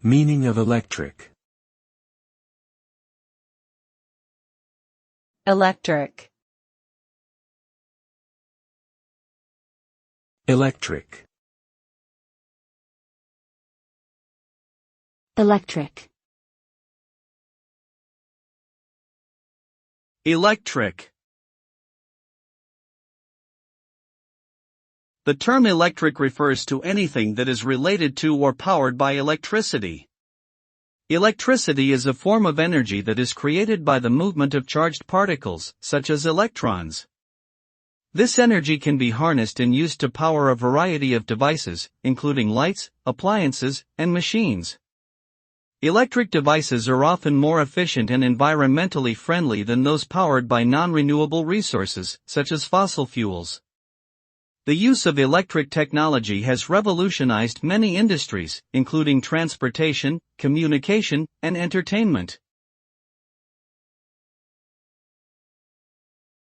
Meaning of electric. Electric. Electric. Electric. Electric. The term electric refers to anything that is related to or powered by electricity. Electricity is a form of energy that is created by the movement of charged particles, such as electrons. This energy can be harnessed and used to power a variety of devices, including lights, appliances, and machines. Electric devices are often more efficient and environmentally friendly than those powered by non-renewable resources, such as fossil fuels. The use of electric technology has revolutionized many industries, including transportation, communication, and entertainment.